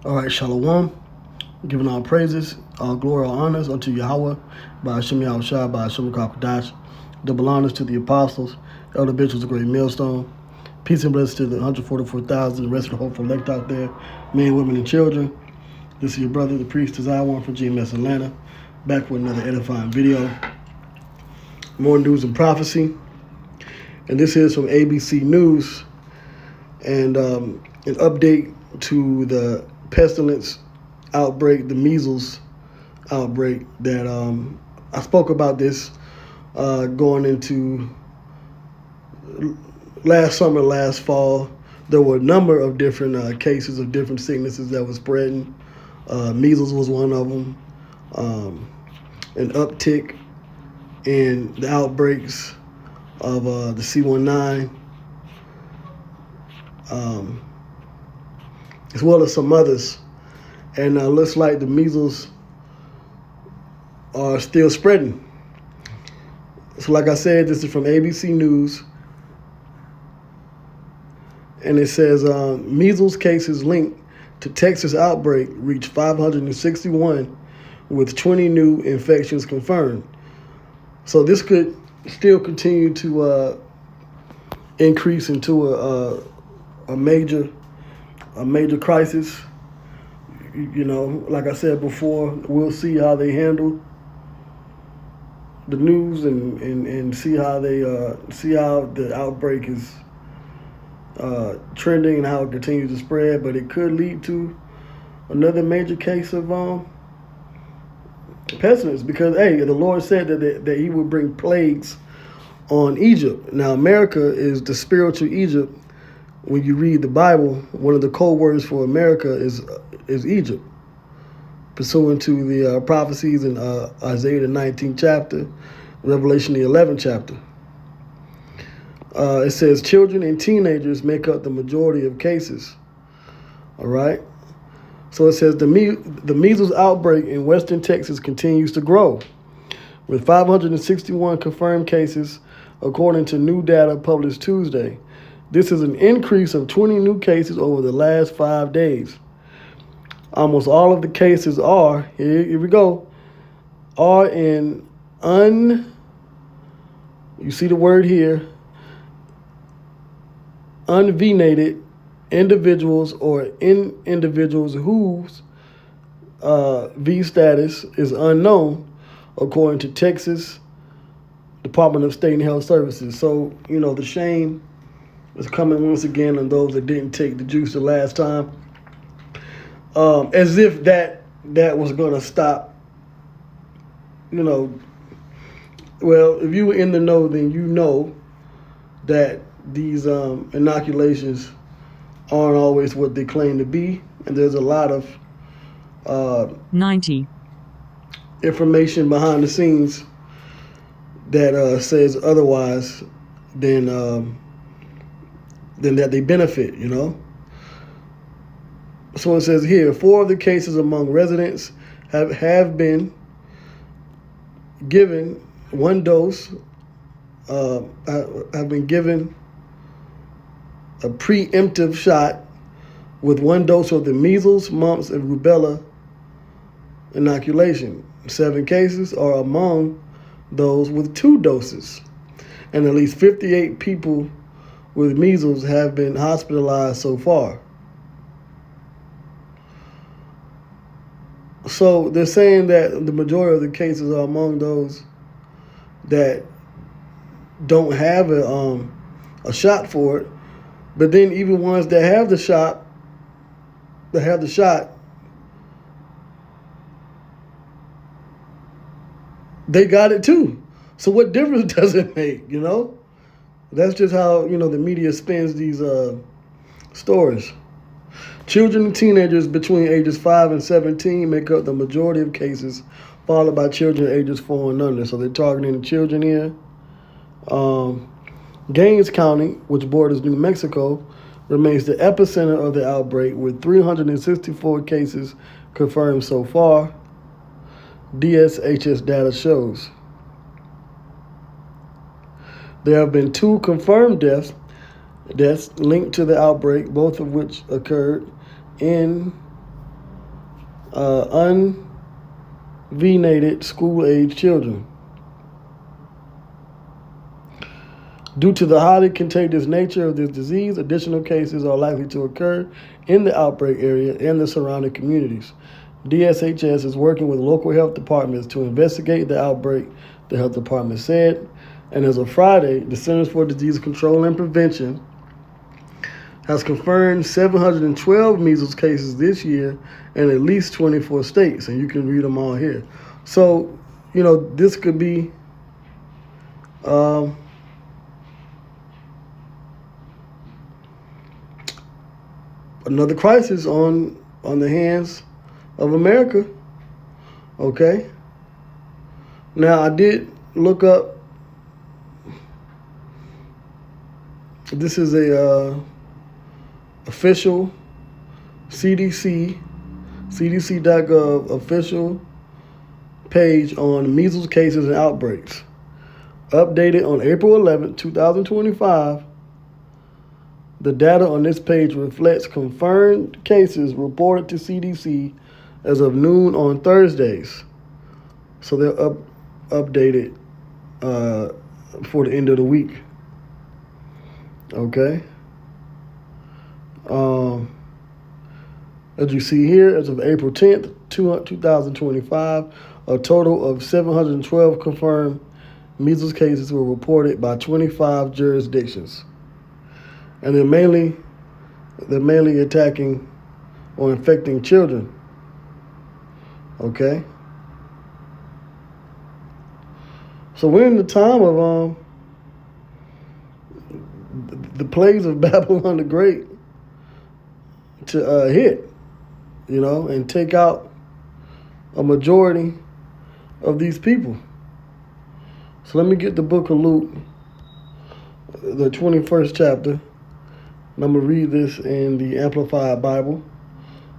All right, Shalom. Giving all praises, all glory, all honors unto Yahweh, by Hashem Yahushua, by Hashem Kakadash. Double honors to the apostles, elder bishops of Great Millstone. Peace and blessings to the 144,000, the rest of the hopeful elect out there, men, women, and children. This is your brother, the priest, as I want from GMS Atlanta, back with another edifying video. More news and prophecy. And this is from ABC News, and an update to the pestilence outbreak, the measles outbreak that I spoke about this going into last summer, last fall. There were a number of different cases of different sicknesses that were spreading. Measles was one of them. An uptick in the outbreaks of the C19, as well as some others. And looks like the measles are still spreading. So like I said, this is from ABC News. And it says measles cases linked to Texas outbreak reached 561 with 20 new infections confirmed. So this could still continue to increase into a major crisis. You know, like I said before, we'll see how they handle the news and see how the outbreak is trending and how it continues to spread. But it could lead to another major case of pestilence, because the Lord said that He would bring plagues on Egypt. Now, America is the spiritual Egypt. When you read the Bible, one of the code words for America is Egypt, pursuant to the prophecies in Isaiah the 19th chapter, Revelation the 11th chapter. It says children and teenagers make up the majority of cases. All right. So it says the measles outbreak in Western Texas continues to grow, with 561 confirmed cases, according to new data published Tuesday. This is an increase of 20 new cases over the last 5 days. Almost all of the cases are, here we go, are in you see the word here, unvaccinated individuals or in individuals whose V status is unknown, according to Texas Department of State and Health Services. So, you know, the shame is coming once again on those that didn't take the juice the last time. As if that was going to stop, you know. Well, if you were in the know, then you know that these inoculations aren't always what they claim to be. And there's a lot of 90 information behind the scenes that says otherwise than that they benefit, you know. So it says here, 4 of the cases among residents have been given one dose, have been given a preemptive shot with 1 dose of the measles, mumps, and rubella inoculation. 7 cases are among those with 2 doses, and at least 58 people with measles have been hospitalized so far. So they're saying that the majority of the cases are among those that don't have a shot for it, but then even ones that have the shot, they got it too. So what difference does it make, you know? That's just how, you know, the media spins these stories. Children and teenagers between ages 5 and 17 make up the majority of cases, followed by children ages 4 and under. So they're targeting the children here. Gaines County, which borders New Mexico, remains the epicenter of the outbreak, with 364 cases confirmed so far, DSHS data shows. There have been 2 confirmed deaths linked to the outbreak, both of which occurred in unvaccinated school-age children. Due to the highly contagious nature of this disease, additional cases are likely to occur in the outbreak area and the surrounding communities. DSHS is working with local health departments to investigate the outbreak, the health department said. And as of Friday, the Centers for Disease Control and Prevention has confirmed 712 measles cases this year in at least 24 states, and you can read them all here. So, this could be another crisis on the hands of America. Okay. Now, I did look up. This is a official CDC.gov official page on measles cases and outbreaks. Updated on April 11, 2025. The data on this page reflects confirmed cases reported to CDC as of noon on Thursdays. So they're updated for the end of the week. Okay. As you see here, as of April 10th, 2025, a total of 712 confirmed measles cases were reported by 25 jurisdictions. And they're mainly attacking or infecting children. Okay? So we're in the time of the plagues of Babylon the Great to hit, and take out a majority of these people. So let me get the book of Luke, the 21st chapter. And I'm going to read this in the Amplified Bible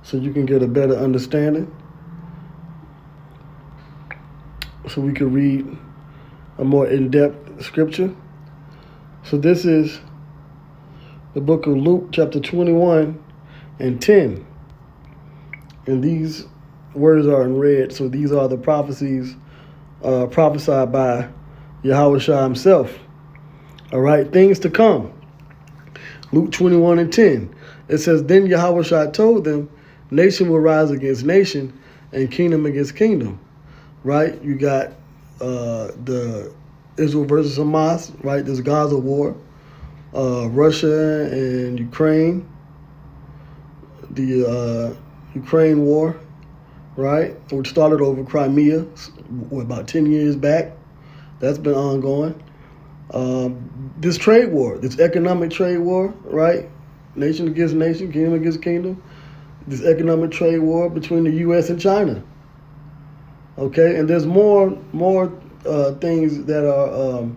so you can get a better understanding. So we can read a more in-depth scripture. So this is the book of Luke, chapter 21 and 10. And these words are in red. So these are the prophecies prophesied by Yahushua himself. All right, things to come. Luke 21 and 10. It says, Then Yahushua told them, nation will rise against nation and kingdom against kingdom. Right? You got the Israel versus Hamas, right? This Gaza war. Russia and Ukraine. The Ukraine war, right? Which started over Crimea about 10 years back. That's been ongoing. This trade war, this economic trade war, right? Nation against nation, kingdom against kingdom. This economic trade war between the U.S. and China. Okay, and there's more things that are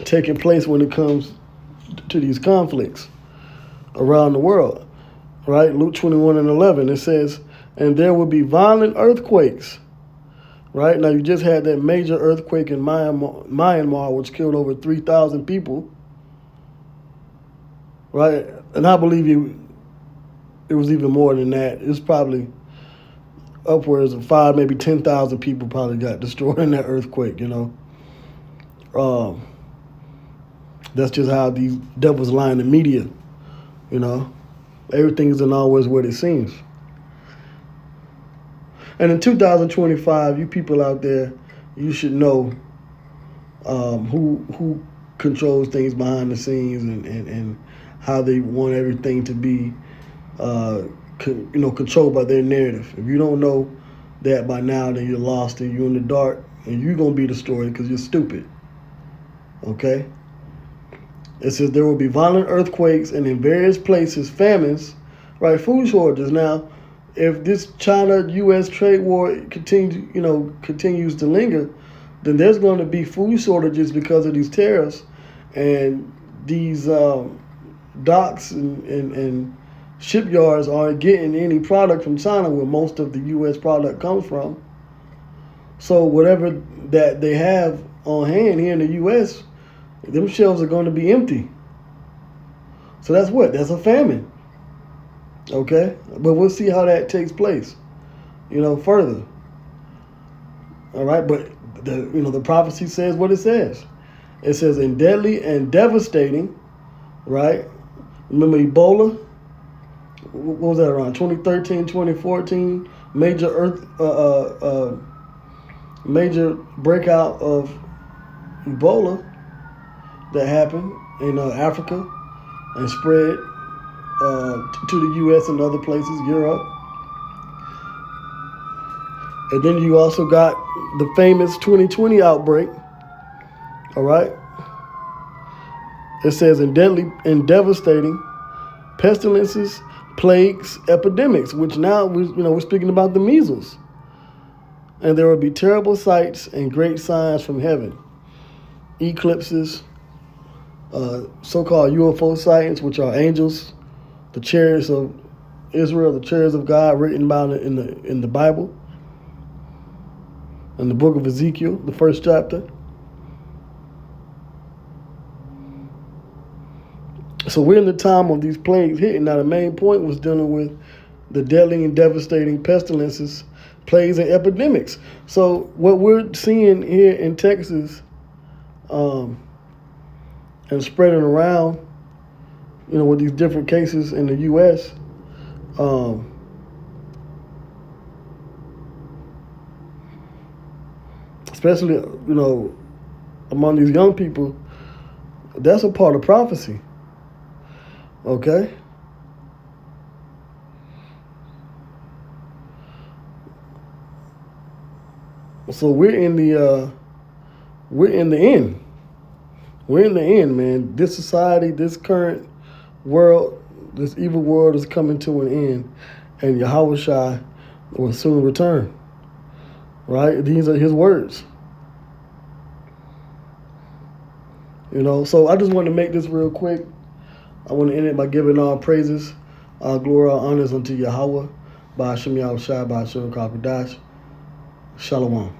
taking place when it comes to these conflicts around the world, right? Luke 21 and 11, it says, and there will be violent earthquakes. Right? Now, you just had that major earthquake in Myanmar, which killed over 3,000 people. Right? And I believe it was even more than that. It's probably upwards of 5, maybe 10,000 people probably got destroyed in that earthquake, That's just how these devils lie in the media, Everything isn't always what it seems. And in 2025, you people out there, you should know who controls things behind the scenes and how they want everything to be, controlled by their narrative. If you don't know that by now, then you're lost and you're in the dark, and you're going to be destroyed because you're stupid. Okay? It says there will be violent earthquakes and in various places famines, right? Food shortages. Now, if this China-U.S. trade war continues to linger, then there's going to be food shortages because of these tariffs, and these docks and shipyards aren't getting any product from China, where most of the U.S. product comes from. So whatever that they have on hand here in the U.S., them shelves are going to be empty. So that's what? That's a famine. Okay? But we'll see how that takes place. further. All right, but the prophecy says what it says. It says, in deadly and devastating, right? Remember Ebola? What was that, around 2013, 2014? Major breakout of Ebola that happened in Africa and spread to the U.S. and other places, Europe. And then you also got the famous 2020 outbreak. All right. It says, in deadly and devastating pestilences, plagues, epidemics, which now we're speaking about the measles. And there will be terrible sights and great signs from heaven. Eclipses, so-called UFO sightings, which are angels, the chariots of Israel, the chariots of God, written about in the Bible, in the book of Ezekiel, the first chapter. So we're in the time of these plagues hitting. Now the main point was dealing with the deadly and devastating pestilences, plagues, and epidemics. So what we're seeing here in Texas, and spreading around, with these different cases in the U.S., especially, among these young people, that's a part of prophecy. Okay? So we're in the end. We're in the end, man. This society, this current world, this evil world is coming to an end, and Yahushua will soon return. Right? These are his words. So I just want to make this real quick. I want to end it by giving all praises, all glory, all honors unto Yahweh, by Hashem Yahushua, by Hashem Kakadash. Shalom.